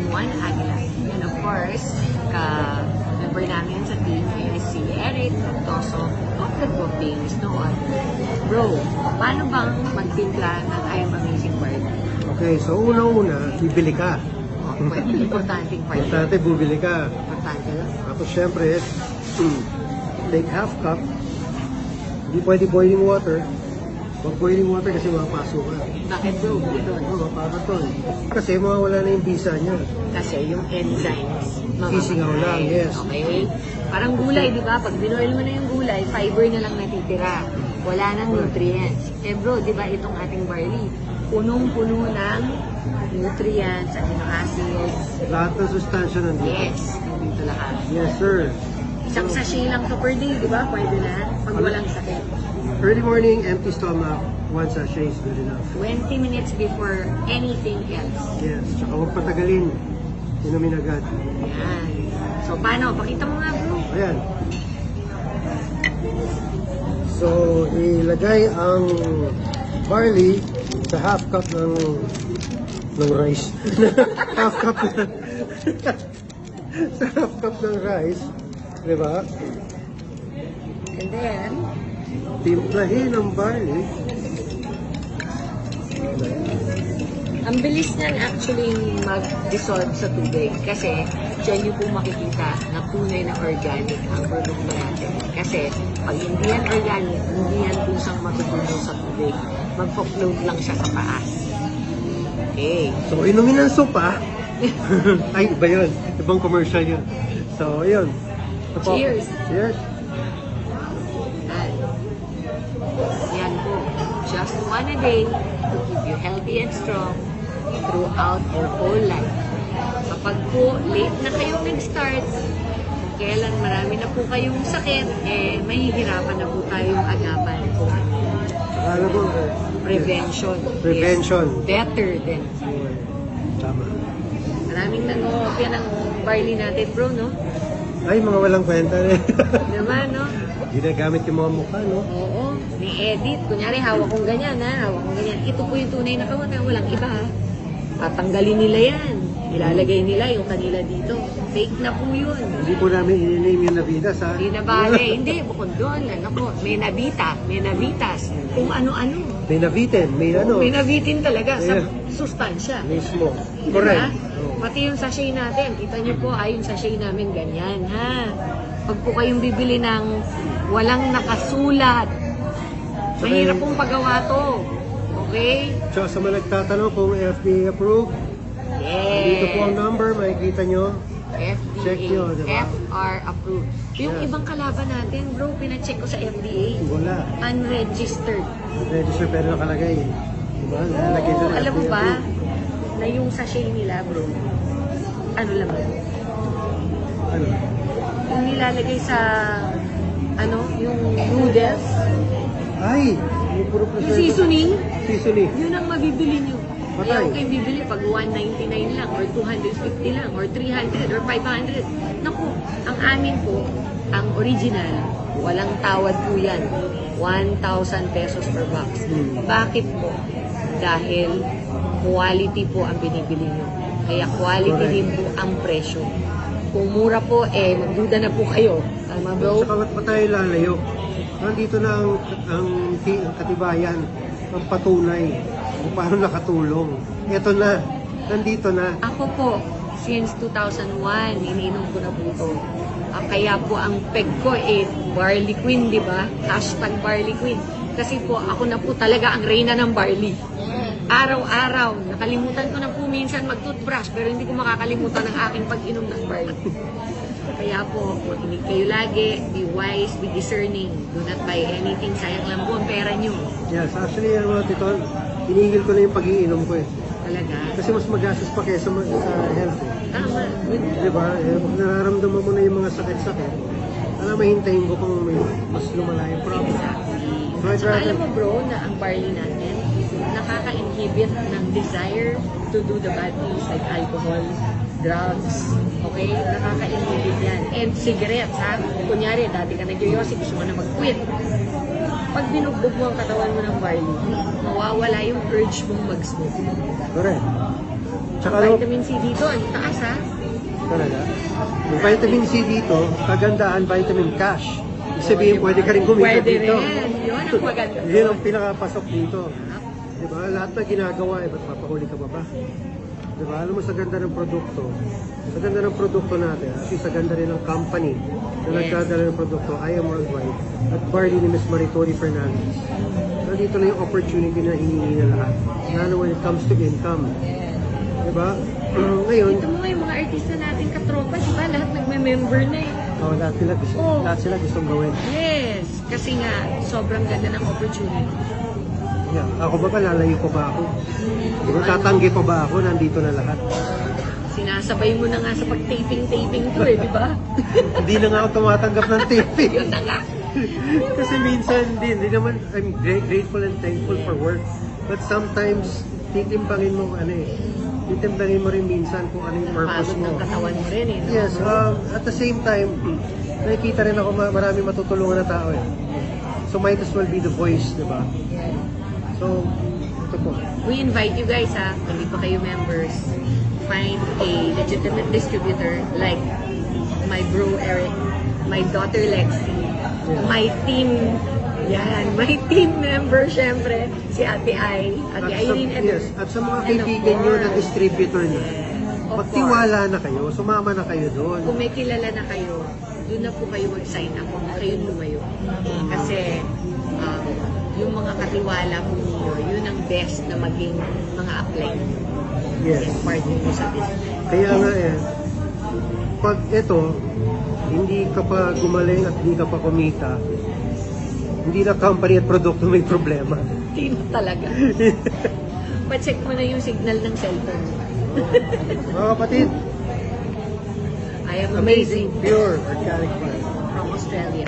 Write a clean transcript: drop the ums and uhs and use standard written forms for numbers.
Juan Aguilar. And of course, ka-member namin sa team is si Eric Toso of the Bookings noon. Bro, paano bang magtimpla ng I Am Amazing Barley? Okay, so unang-una, bibili ka. Importante part. Importante, bubili ka. Importante lang. Tapos syempre, take half cup. Hindi pwede boiling water. Pag boiling water kasi mapaso ka. Bakit bro? Ito. Oo, mapapatol. Kasi mawawala na yung bisa niya. Kasi yung enzymes. Sisingaw lang, yes. Okay? Parang gulay, di ba? Pag binoil mo na yung gulay, fiber na lang natitira. Wala nang nutrients. Eh bro, di ba itong ating barley, punong-puno ng nutrients, amino acids. Lahat ng sustansya nandito. Yes, nandito lahat. Yes, sir. Isang sachet lang to per day, di ba? Pwede na. Pag walang sakit. Early morning, empty stomach, one sachet is good enough. 20 minutes before anything else. Yes, tsaka huwag patagalin. Inumin agad. Yan. So, paano? Pakita mo nga, bro. Ayan. So, ilagay ang barley sa half cup ng rice. half cup na, sa half cup ng rice. Diba? And then, Timplahin ang barley. ang bilis niyan actually mag-dissolve sa tubig kasi dyan niyo po makikita na tunay na organic ang produkto natin. Kasi pag hindi yan organic, hindi yan kusang matutunaw sa tubig. Magpo-float lang siya sa taas. Okay. So, inumin ng sopa. Ay, iba yun. Ibang commercial yun. So, yun. Cheers! Cheers! Yan po. Just one a day to keep you healthy and strong throughout your whole life. Kapag po late na kayong nag-start, kung kailan marami na po kayong sakit, eh mahihirapan na po tayong agapan kung ano. Alam mo, Prevention. Prevention. Is better than cure. Tama. Maraming nag-oopya ng barley natin, bro, no? Ay, mga walang kwenta rin. Naman, no? Ginagamit yung mga mukha, no? Oo. Ni-edit. Kunyari, hawak kong ganyan, ha? Hawak kong ganyan. Ito po yung tunay na kawan, ha? Walang iba, ha? Tatanggalin nila yan. Ilalagay nila yung kanila dito. Fake na po yun. Hindi po namin i-name yung Navitas, ha? Hindi na bale. Hindi, bukod doon. Ano po, may nabita, may nabitas. Kung ano-ano. May nabitin, may ano. May nabitin talaga sa Yeah. sustansya. Mismo. Diba? Correct. Pati yung sachet natin. Kita niyo po, yung sachet namin ganyan, ha? Pag po kayong bibili ng walang nakasulat, mahirap pong pagawa to. Okay? So, sa mga nagtatanong kung FDA approved, Yes. dito po ang number, makikita nyo. FDA, Check nyo, diba? FR approved. Yung Yeah. ibang kalaban natin, bro, pinacheck ko sa FDA. Wala. Unregistered. Register pero nakalagay. Diba? Nakalagay doon, Alam mo FDA ba, approved. na yung sachet nila, bro, ano lang, Ano? yung nilalagay sa, yung noodles, Ay! Yung puro yung seasoning, Seasoning. yun ang mabibili nyo. Patay. Kaya kayo bibili pag 199 lang, or 250 lang, or 300, or 500. Naku, ang amin po, ang original, walang tawad po yan. 1,000 pesos per box. Bakit po? Dahil quality po ang binibili nyo. Kaya quality Correct. din po ang presyo. Kung mura po, magduda na po kayo. Tama, bro? Saka ba't pa tayo lalayo? Nandito na ang katibayan, ang patunay kung paano nakatulong. Ito na, nandito na. Ako po, since 2001, iniinom ko na po ito. Kaya po ang peg ko Barley Queen, di ba? Hashtag Barley Queen. Kasi po, ako na po talaga ang reyna ng barley. Araw-araw, nakalimutan ko na po minsan mag-toothbrush, pero hindi ko makakalimutan ang aking pag-inom ng barley. Kaya po, makinig kayo lagi, be wise, be discerning. Do not buy anything, sayang lang po ang pera nyo. Yes, actually, Tito, hinihil ko na yung pag-iinom ko eh. Talaga. Kasi mas magastos pa kaysa sa health eh. Tama. Di ba? Kung nararamdaman mo na yung mga sakit-sakit, mahintayin ko kung may mas lumala yung problem. So, I'd Saka rather- alam mo bro, na ang barley natin, nakaka-inhibit ng desire to do the bad things like alcohol, drugs, okay? Nakaka-inhibit yan. And cigarettes, ha? Kunyari, dati ka nag-yoyosi, gusto mo na mag-quit. Pag binugbog mo ang katawan mo ng barley, mawawala yung urge mong mag-smoke. Correct. Tsaka Ang ano, vitamin C dito, ang taas ha. talaga. Yung vitamin C dito, kagandahan, vitamin cash. Ibig sabihin, pwede ka rin kumita Pwede dito. rin. Yun ang maganda. Yun ang pinakapasok dito. Diba? Lahat na ginagawa, ba't papahuli ka pa ba? Diba? Alam mo, sa ganda ng produkto, sa ganda ng produkto natin, at sa ganda rin ng company na nagdadala ng produkto, I Am Worldwide, at barley ni Ms. Maritori Fernandez. Nandito na yung opportunity na hinihingi na lahat. Lalo when it comes to income. Diba? Ngayon, Ito mo nga yung mga artista natin katropa, di ba? Lahat nagme-member na eh. lahat sila gustong gawin. Yes, kasi nga, sobrang ganda ng opportunity. Yeah. Ako ba lalayo pa ba ako? Diba, tatanggi pa ba ako? Nandito na lahat. Sinasabay mo na nga sa pag-taping to eh, di ba? Hindi na nga ako tumatanggap ng taping. Yun na nga. Kasi minsan, hindi naman, I'm grateful and thankful for work. But sometimes, titimbangin mo ano eh. Titimbangin mo rin minsan kung ano yung purpose Pagod mo. ng katawan mo rin eh. No? Yes, at the same time, nakikita rin ako marami matutulungan na tao eh. So might as well be the voice, di ba? So, ito po. We invite you guys ha, kung hindi pa kayo members, find a legitimate distributor like my bro Eric, my daughter Lexi, my team, my team member syempre, si Ate Ai, Ate Irene, and Yes, at sa mga and of kaibigan nyo na course, distributor na, of magtiwala na kayo, sumama na kayo doon. kung may kilala na kayo, doon na po kayo mag-sign up, huwag na kayo lumayo. Kasi yung mga katiwala po ninyo, yun ang best na maging mga apply ninyo. Yes. As part ninyo sa business. Kaya nga pag ito, hindi ka pa gumaling at hindi ka pa kumita, hindi na company at produkto may problema. Hindi na talaga. Pa-check mo na yung signal ng cellphone. Mga kapatid, I am amazing pure organic farm. from Australia.